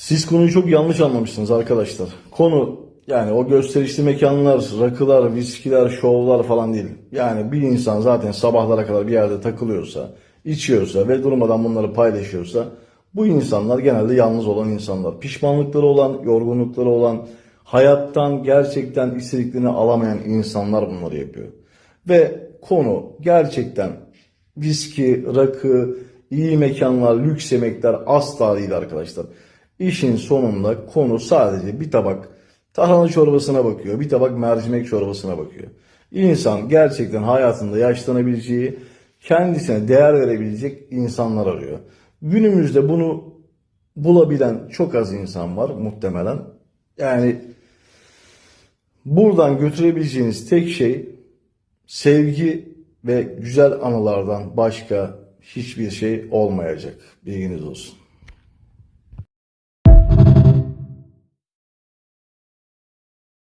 Siz konuyu çok yanlış anlamışsınız arkadaşlar. Konu yani o gösterişli mekanlar, rakılar, viskiler, şovlar falan değil. Yani bir insan zaten sabahlara kadar bir yerde takılıyorsa, içiyorsa ve durmadan bunları paylaşıyorsa bu insanlar genelde yalnız olan insanlar. Pişmanlıkları olan, yorgunlukları olan, hayattan gerçekten istediklerini alamayan insanlar bunları yapıyor. Ve konu gerçekten viski, rakı, iyi mekanlar, lüks yemekler asla değil arkadaşlar. İşin sonunda konu sadece bir tabak tarhana çorbasına bakıyor, bir tabak mercimek çorbasına bakıyor. İnsan gerçekten hayatında yaşlanabileceği, kendisine değer verebilecek insanlar arıyor. Günümüzde bunu bulabilen çok az insan var muhtemelen. Yani buradan götürebileceğiniz tek şey sevgi ve güzel anılardan başka hiçbir şey olmayacak. Bilginiz olsun.